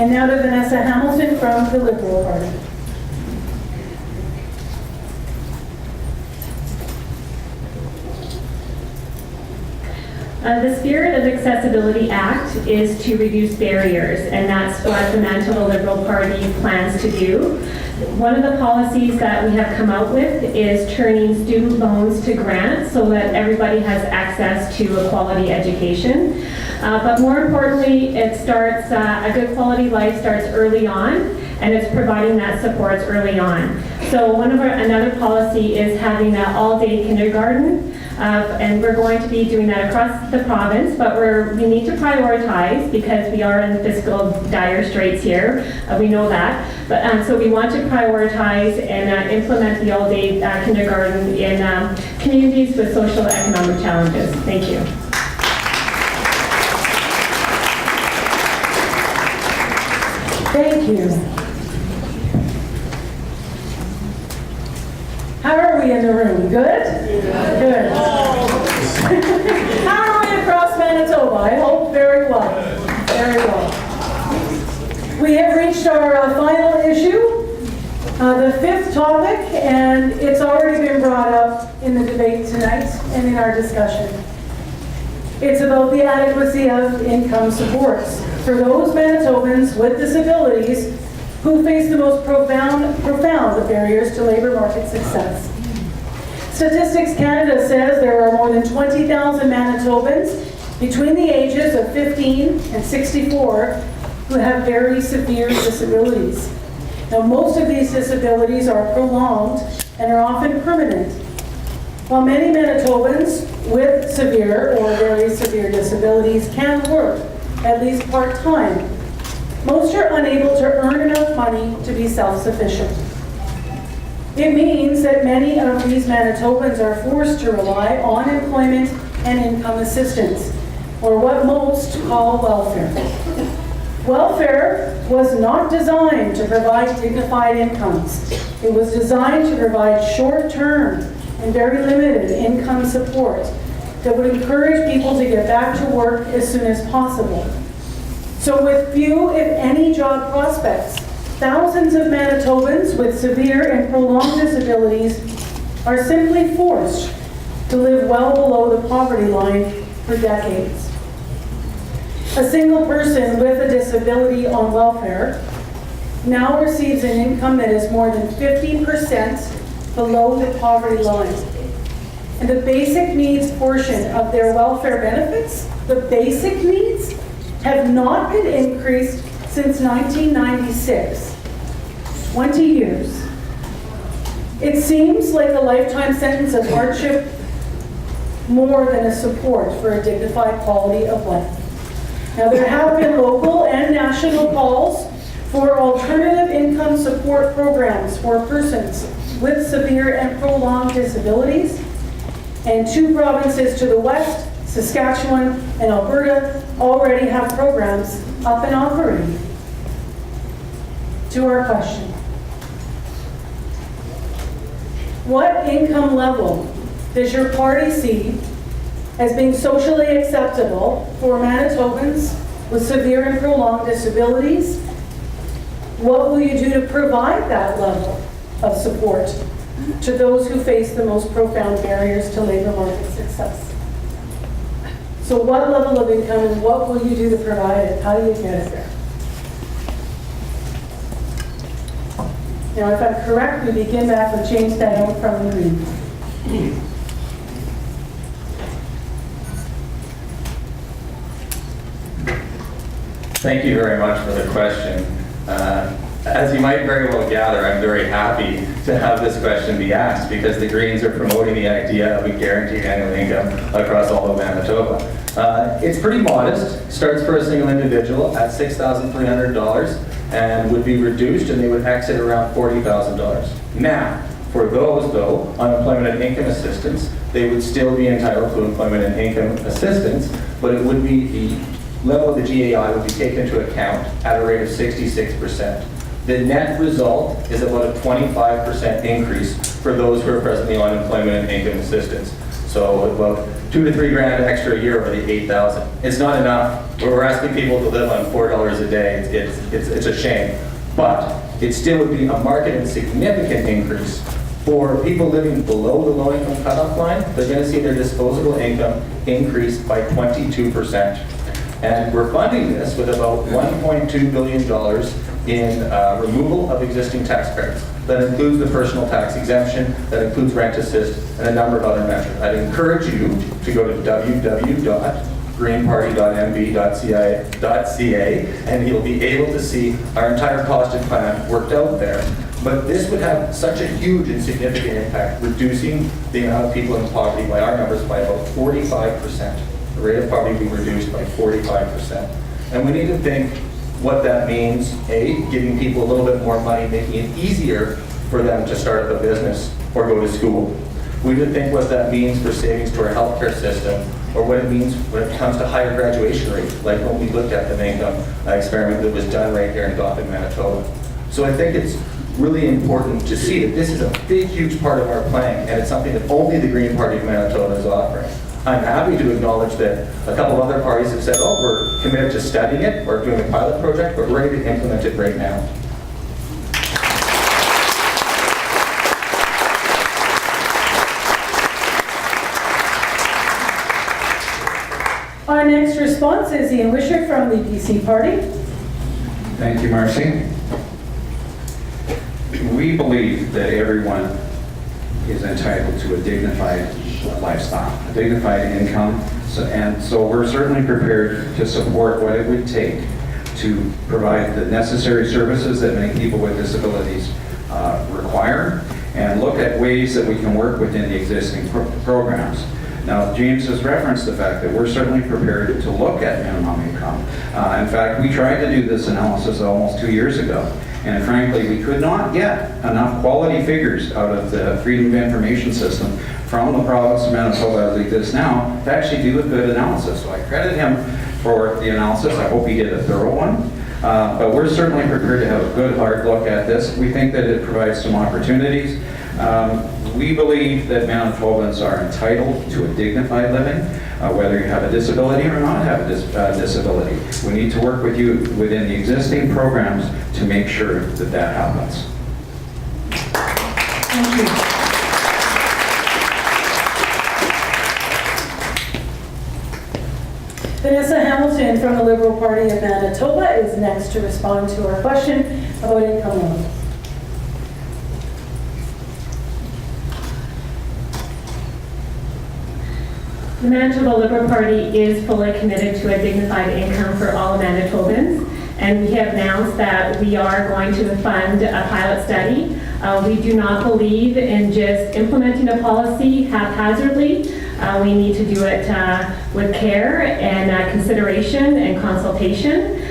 And now to Vanessa Hamilton from the Liberal Party. The spirit of Accessibility Act is to reduce barriers, and that's what the Manitoba Liberal Party plans to do. One of the policies that we have come out with is turning student loans to grants so that everybody has access to a quality education. But more importantly, it starts, a good quality life starts early on, and it's providing that support early on. So another policy is having an all-day kindergarten. And we're going to be doing that across the province, but we need to prioritize because we are in fiscal dire straits here. We know that. But so we want to prioritize and implement the all-day kindergarten in communities with social and economic challenges. Thank you. Thank you. How are we in the room? Good? Good. How are we across Manitoba? I hope very well. Very well. We have reached our final issue, the fifth topic, and it's already been brought up in the debate tonight and in our discussion. It's about the adequacy of income supports for those Manitobans with disabilities who face the most profound barriers to labor market success. Statistics Canada says there are more than 20,000 Manitobans between the ages of 15 and 64 who have very severe disabilities. Now, most of these disabilities are prolonged and are often permanent. While many Manitobans with severe or very severe disabilities can work, at least part-time, most are unable to earn enough money to be self-sufficient. It means that many of these Manitobans are forced to rely on employment and income assistance, or what most call welfare. Welfare was not designed to provide dignified incomes. It was designed to provide short-term and very limited income support that would encourage people to get back to work as soon as possible. So with few, if any, job prospects, thousands of Manitobans with severe and prolonged disabilities are simply forced to live well below the poverty line for decades. A single person with a disability on welfare now receives an income that is more than 50% below the poverty line. And the basic needs portion of their welfare benefits, the basic needs, have not been increased since 1996. 20 years. It seems like a lifetime sentence of hardship more than a support for a dignified quality of life. Now, there have been local and national calls for alternative income support programs for persons with severe and prolonged disabilities, and 2 provinces to the west, Saskatchewan and Alberta, already have programs up and operating. To our question. What income level does your party see as being socially acceptable for Manitobans with severe and prolonged disabilities? What will you do to provide that level of support to those who face the most profound barriers to labor market success? So what level of income and what will you do to provide it? How do you get it there? Now, if I'm correct, we begin back with James Daniel from the Green. Thank you very much for the question. As you might very well gather, I'm very happy to have this question be asked because the Greens are promoting the idea of a guaranteed annual income across all of Manitoba. It's pretty modest, starts for a single individual at $6,300 and would be reduced and they would exit around $40,000. Now, for those though, unemployment and income assistance, they would still be entitled to employment and income assistance, but it would be the level of the GAI would be taken into account at a rate of 66%. The net result is about a 25% increase for those who are presently on employment and income assistance. So about 2 to 3 grand extra a year over the 8,000. It's not enough. We're asking people to live on $4 a day. It's a shame. But it still would be a marked and significant increase for people living below the low income cutoff line. They're going to see their disposable income increase by 22%. And we're funding this with about $1.2 billion in removal of existing tax credits. That includes the personal tax exemption, that includes rent assist, and a number of other measures. I'd encourage you to go to www.greenparty.mv.ca and you'll be able to see our entire costed plan worked out there. But this would have such a huge and significant impact, reducing the amount of people in poverty by our numbers by about 45%. The rate of poverty will be reduced by 45%. And we need to think what that means, A, giving people a little bit more money, making it easier for them to start up a business or go to school. We need to think what that means for savings to our healthcare system, or what it means when it comes to higher graduation rates, like when we looked at the income experiment that was done right here in Dauphin, Manitoba. So I think it's really important to see that this is a big, huge part of our plan, and it's something that only the Green Party of Manitoba is offering. I'm happy to acknowledge that a couple of other parties have said, oh, we're committed to studying it or doing a pilot project, but we're ready to implement it right now. Our next response is Ian Wishart from the BC Party. Thank you, Marcy. We believe that everyone is entitled to a dignified lifestyle, a dignified income, so we're certainly prepared to support what it would take to provide the necessary services that many people with disabilities require, and look at ways that we can work within the existing programs. Now, James has referenced the fact that we're certainly prepared to look at minimum income. In fact, we tried to do this analysis almost 2 years ago, and frankly, we could not get enough quality figures out of the Freedom of Information System from the province of Manitoba as it exists now to actually do a good analysis. So I credit him for the analysis. I hope he did a thorough one. But we're certainly prepared to have a good, hard look at this. We think that it provides some opportunities. We believe that Manitobans are entitled to a dignified living, whether you have a disability or not have a disability. We need to work with you within the existing programs to make sure that that happens. Thank you. Vanessa Hamilton from the Liberal Party of Manitoba is next to respond to our question about income limits. The Manitoba Liberal Party is fully committed to a dignified income for all Manitobans, and we have announced that we are going to fund a pilot study. We do not believe in just implementing a policy haphazardly. We need to do it with care and consideration and consultation.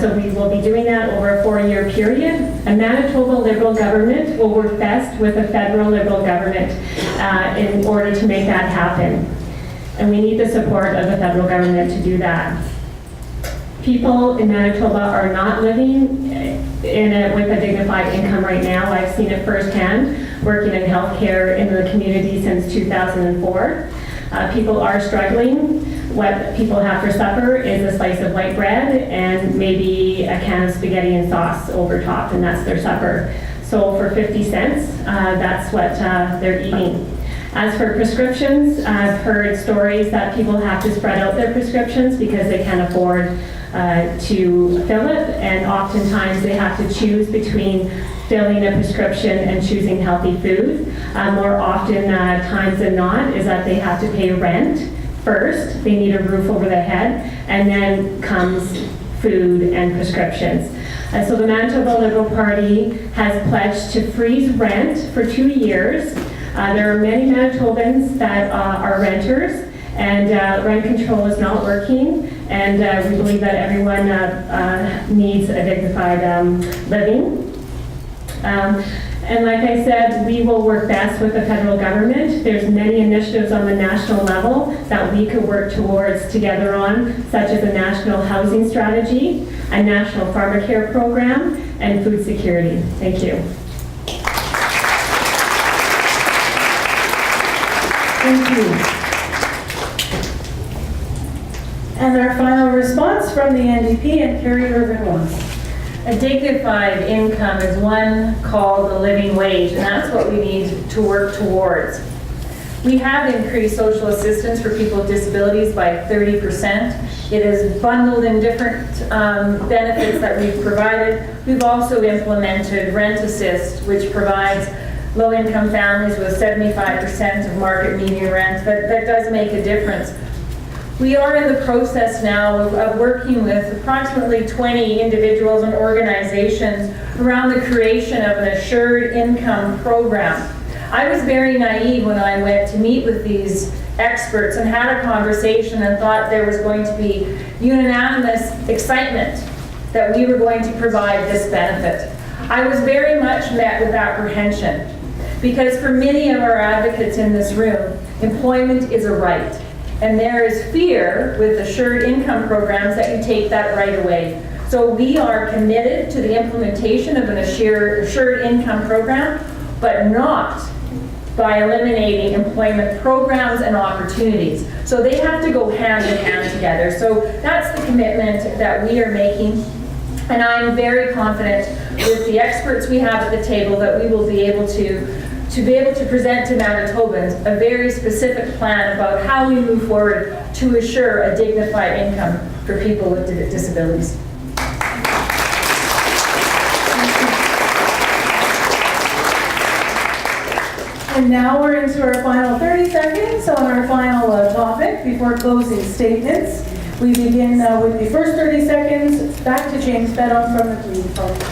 So we will be doing that over a 4-year period. A Manitoba Liberal government will work best with a federal Liberal government in order to make that happen. And we need the support of the federal government to do that. People in Manitoba are not living with a dignified income right now. I've seen it firsthand, working in healthcare in the community since 2004. People are struggling. What people have for supper is a slice of white bread and maybe a can of spaghetti and sauce over top, and that's their supper. So for 50 cents, that's what they're eating. As for prescriptions, I've heard stories that people have to spread out their prescriptions because they can't afford to fill it, and oftentimes they have to choose between filling a prescription and choosing healthy food. More often times than not is that they have to pay rent first, they need a roof over their head, and then comes food and prescriptions. So the Manitoba Liberal Party has pledged to freeze rent for 2 years. There are many Manitobans that are renters, and rent control is not working, and we believe that everyone needs a dignified living. And like I said, we will work best with the federal government. There's many initiatives on the national level that we could work towards together on, such as a national housing strategy, a national pharmacare program, and food security. Thank you. Thank you. And our final response from the NDP and Carrie Irvin-Ross. A dignified income is one called the living wage, and that's what we need to work towards. We have increased social assistance for people with disabilities by 30%. It is bundled in different benefits that we've provided. We've also implemented Rent Assist, which provides low-income families with 75% of market median rent. That does make a difference. We are in the process now of working with approximately 20 individuals and organizations around the creation of an assured income program. I was very naive when I went to meet with these experts and had a conversation and thought there was going to be unanimous excitement that we were going to provide this benefit. I was very much met with apprehension because for many of our advocates in this room, employment is a right. And there is fear with assured income programs that you take that right away. So we are committed to the implementation of an assured income program, but not by eliminating employment programs and opportunities. So they have to go hand in hand together. So that's the commitment that we are making. And I'm very confident with the experts we have at the table that we will be able to present to Manitobans a very specific plan about how we move forward to assure a dignified income for people with disabilities. And now we're into our final 30 seconds on our final topic before closing statements. We begin with the first 30 seconds. Back to James Beddown from the Green Party.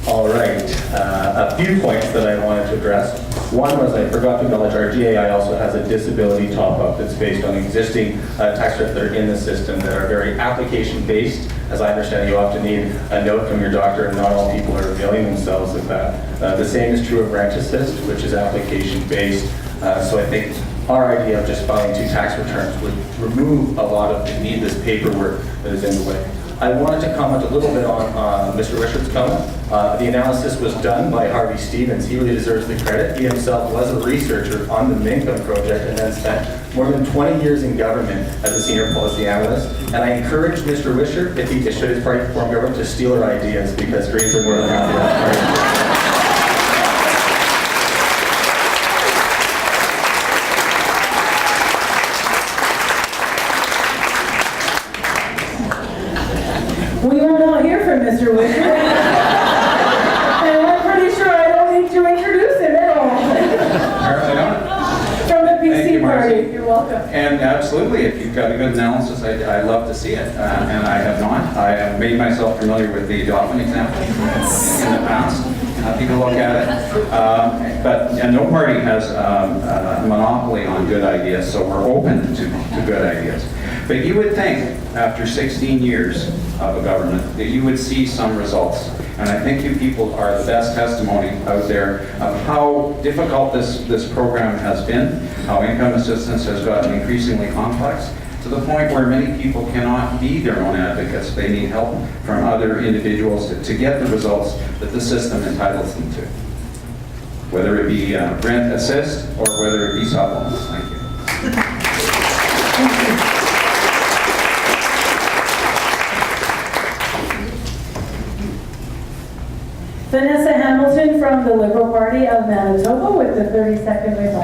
All right, a few points that I wanted to address. One was I forgot to acknowledge our GAI also has a disability top-up that's based on existing tax credits that are in the system that are very application-based. As I understand, you often need a note from your doctor, and not all people are availing themselves of that. The same is true of Rent Assist, which is application-based. So I think our idea of just filing 2 tax returns would remove a lot of the needless paperwork that is in the way. I wanted to comment a little bit on Mr. Wishart's comment. The analysis was done by Harvey Stevens. He really deserves the credit. He himself was a researcher on the Minkum project and then spent more than 20 years in government as a senior policy analyst. And I encourage Mr. Wishart, if he should his party form government, to steal our ideas because Greens are more than happy to have Mr. Wishart. And I'm pretty sure I don't need to introduce him at all. Apparently not. From the PC Thank you, party, Marcy. you're welcome. And absolutely, if you've got a good analysis, I love to see it, and I have not. I have made myself familiar with the Dauphin example in the past. Happy to look at it. But no party has a monopoly on good ideas, so we're open to good ideas. But you would think, after 16 years of a government, that you would see some results. And I think you people are the best testimony out there of how difficult this program has been, how income assistance has gotten increasingly complex, to the point where many people cannot be their own advocates. They need help from other individuals to get the results that the system entitles them to, whether it be rent assist or whether it be supplements. Thank you. Vanessa Hamilton from the Liberal Party of Manitoba with the 30-second rebuttal.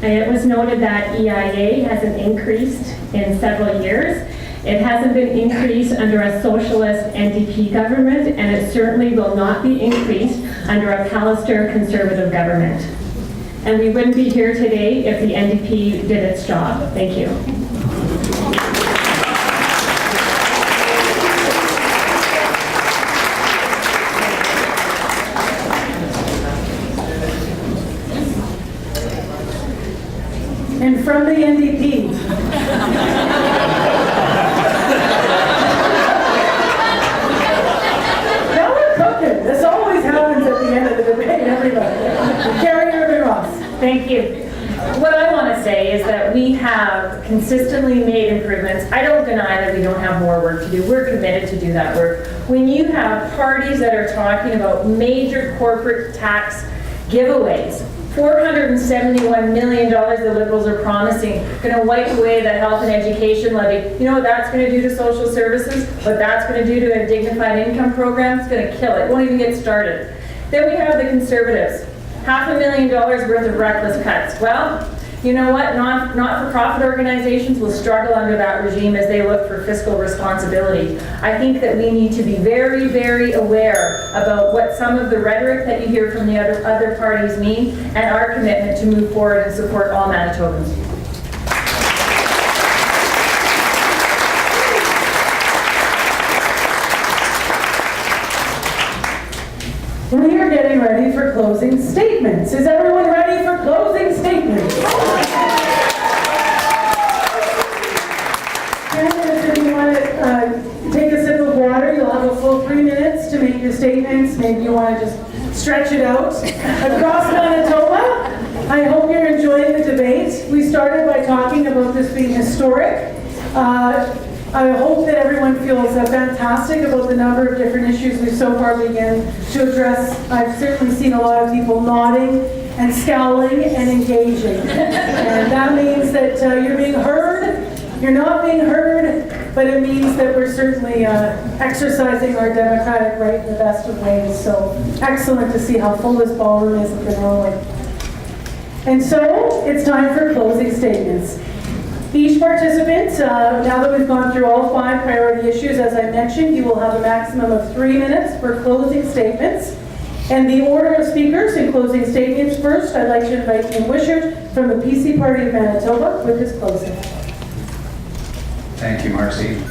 And it was noted that EIA hasn't increased in several years. It hasn't been increased under a socialist NDP government, and it certainly will not be increased under a Pallister conservative government. And we wouldn't be here today if the NDP did its job. Thank you. And from the NDP. Now we're cooking. This always happens at the end of the debate, everybody. Carrie Irvin-Ross. Thank you. What I want to say is that we have consistently made improvements I don't deny that we don't have more work to do. We're committed to do that work. When you have parties that are talking about major corporate tax giveaways, $471 million the Liberals are promising, going to wipe away the health and education levy. You know what that's going to do to social services? What that's going to do to a dignified income program? It's going to kill it. It won't even get started. Then we have the Conservatives. $500,000 worth of reckless cuts. Well, you know what? Not-for-profit organizations will struggle under that regime as they look for fiscal responsibility. I think that we need to be very, very aware about what some of the rhetoric that you hear from the other parties mean, and our commitment to move forward and support all Manitobans. We are getting ready for closing statements. Is everyone ready for closing statements? Candidates, if you want to take a sip of water, you'll have a full 3 minutes to make your statements. Maybe you want to just stretch it out. Across Manitoba, I hope you're enjoying the debate. We started by talking about this being historic. I hope that everyone feels fantastic about the number of different issues we've so far begun to address. I've certainly seen a lot of people nodding and scowling and engaging. And that means that you're being heard, you're not being heard, but it means that we're certainly exercising our democratic right in the best of ways. So excellent to see how full this ballroom is at the rolling. And so it's time for closing statements. Each participant, now that we've gone through all 5 priority issues, as I mentioned, you will have a maximum of 3 minutes for closing statements. And the order of speakers in closing statements: first, I'd like to invite Tim Wishart from the PC Party of Manitoba with his closing. Thank you, Marcy.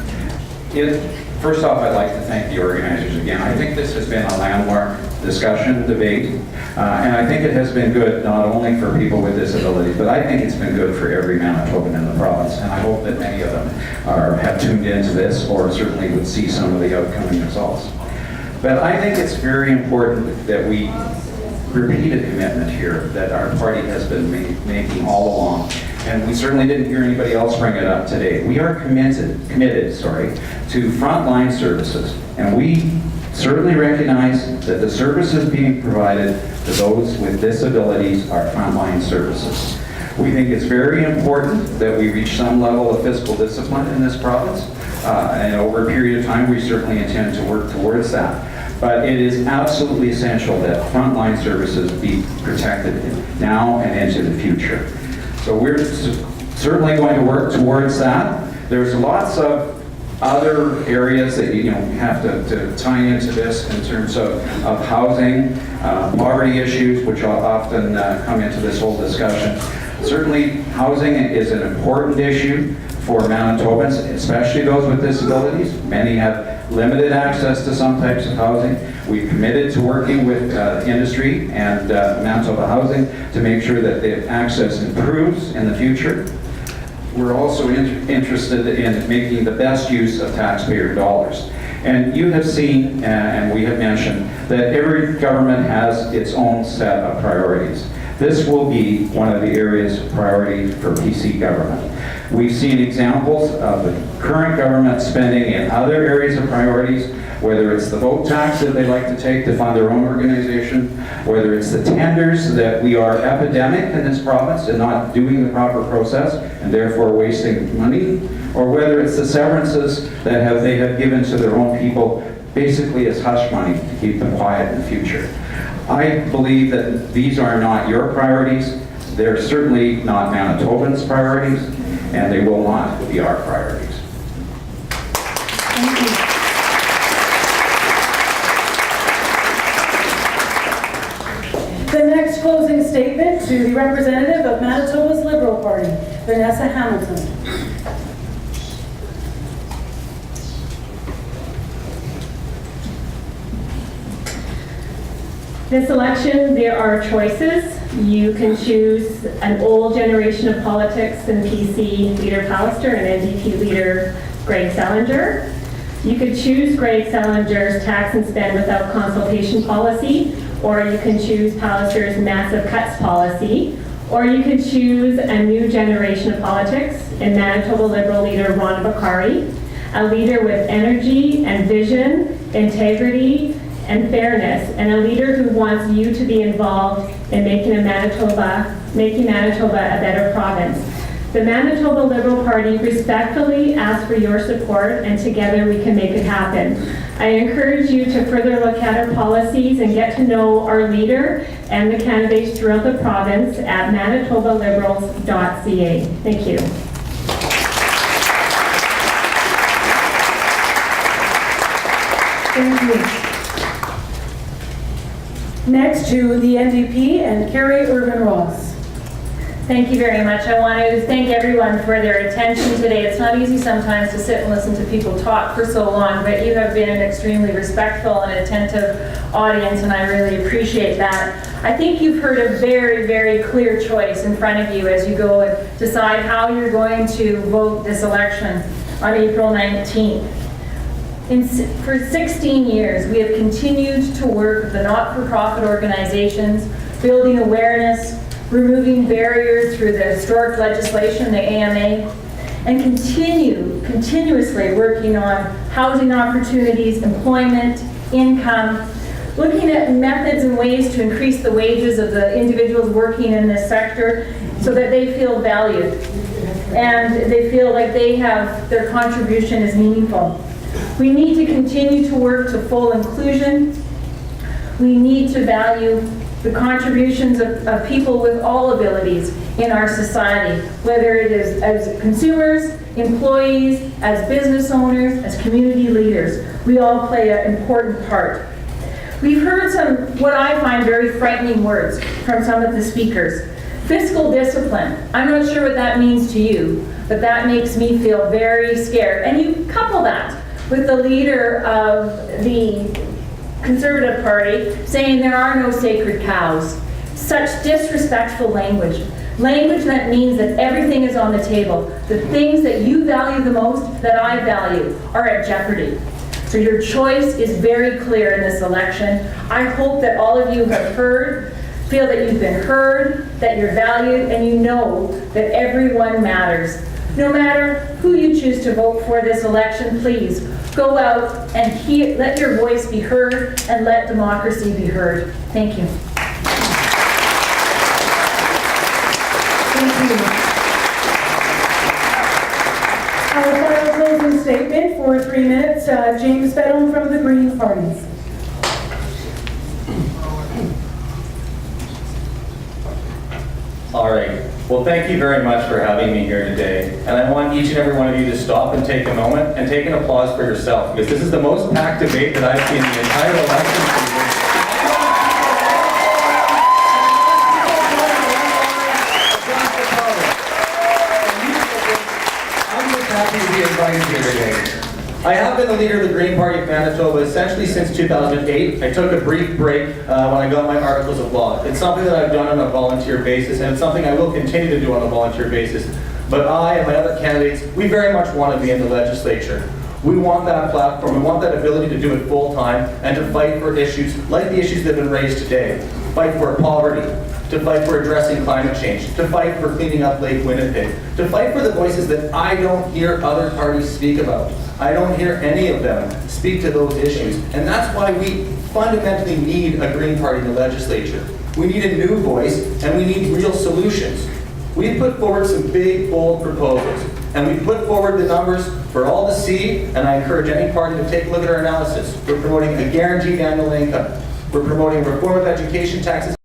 First off, I'd like to thank the organizers again. I think this has been a landmark discussion, debate, and I think it has been good not only for people with disabilities, but I think it's been good for every Manitoban in the province, and I hope that many of them have tuned into this or certainly would see some of the outcoming results. But I think it's very important that we repeat a commitment here that our party has been making all along. And we certainly didn't hear anybody else bring it up today. We are committed to frontline services. And we certainly recognize that the services being provided to those with disabilities are frontline services. We think it's very important that we reach some level of fiscal discipline in this province. And over a period of time, we certainly intend to work towards that. But it is absolutely essential that frontline services be protected now and into the future. So we're certainly going to work towards that. There's lots of other areas that you have to tie into this in terms of housing, poverty issues, which often come into this whole discussion. Certainly, housing is an important issue for Manitobans, especially those with disabilities. Many have limited access to some types of housing. We've committed to working with industry and Manitoba Housing to make sure that the access improves in the future. We're also interested in making the best use of taxpayer dollars. And you have seen, and we have mentioned, that every government has its own set of priorities. This will be one of the areas of priority for PC government. We've seen examples of the current government spending in other areas of priorities, whether it's the vote tax that they like to take to fund their own organization, whether it's the tenders that we are epidemic in this province and not doing the proper process and therefore wasting money, or whether it's the severances that they have given to their own people basically as hush money to keep them quiet in the future. I believe that these are not your priorities. They're certainly not Manitobans' priorities, and they will not be our priorities. Thank you. The next closing statement to the representative of Manitoba's Liberal Party, Vanessa Hamilton. This election, there are choices. You can choose an old generation of politics and PC leader Pallister and NDP leader Greg Salinger. You could choose Greg Salinger's tax and spend without consultation policy, or you can choose Pallister's massive cuts policy, or you could choose a new generation of politics. in Manitoba Liberal leader Ron Bakari, a leader with energy and vision, integrity, and fairness, and a leader who wants you to be involved in making Manitoba a better province. The Manitoba Liberal Party respectfully asks for your support, and together we can make it happen. I encourage you to further look at our policies and get to know our leader and the candidates throughout the province at manitobaliberals.ca. Thank you. Thank you. Next to the NDP and Carrie Irvin Ross. Thank you very much. I want to thank everyone for their attention today. It's not easy sometimes to sit and listen to people talk for so long, but you have been an extremely respectful and attentive audience, and I really appreciate that. I think you've heard a very, very clear choice in front of you as you go and decide how you're going to vote this election on April 19th. For 16 years, we have continued to work with the not-for-profit organizations, building awareness, removing barriers through the historic legislation, the AMA, and continuously working on housing opportunities, employment, income, looking at methods and ways to increase the wages of the individuals working in this sector so that they feel valued and they feel like their contribution is meaningful. We need to continue to work to full inclusion. We need to value the contributions of people with all abilities in our society, whether it is as consumers, employees, as business owners, as community leaders. We all play an important part. We've heard some, what I find very frightening words from some of the speakers. Fiscal discipline. I'm not sure what that means to you, but that makes me feel very scared. And you couple that with the leader of the Conservative Party saying there are no sacred cows. Such disrespectful language. Language that means that everything is on the table. The things that you value the most, that I value, are at jeopardy. So your choice is very clear in this election. I hope that all of you have feel that you've been heard, that you're valued, and you know that everyone matters. No matter who you choose to vote for this election, please go out and let your voice be heard and let democracy be heard. Thank you. Thank you. Our final closing statement for 3 minutes, James Bedham from the Green Party. All right. Well, thank you very much for having me here today. And I want each and every one of you to stop and take a moment and take an applause for yourself, because this is the most packed debate that I've seen the entire election season. I'm just happy to be invited here today. I have been the leader of the Green Party of Manitoba essentially since 2008. I took a brief break when I got my articles of law. It's something that I've done on a volunteer basis, and it's something I will continue to do on a volunteer basis. But I and my other candidates, we very much want to be in the legislature. We want that platform, we want that ability to do it full time and to fight for issues like the issues that have been raised today. Fight for poverty, to fight for addressing climate change, to fight for cleaning up Lake Winnipeg, to fight for the voices that I don't hear other parties speak about. I don't hear any of them speak to those issues. And that's why we fundamentally need a Green Party in the legislature. We need a new voice, and we need real solutions. We've put forward some big, bold proposals, and we put forward the numbers for all to see, and I encourage any party to take a look at our analysis. We're promoting a guaranteed annual income. We're promoting reform of education taxes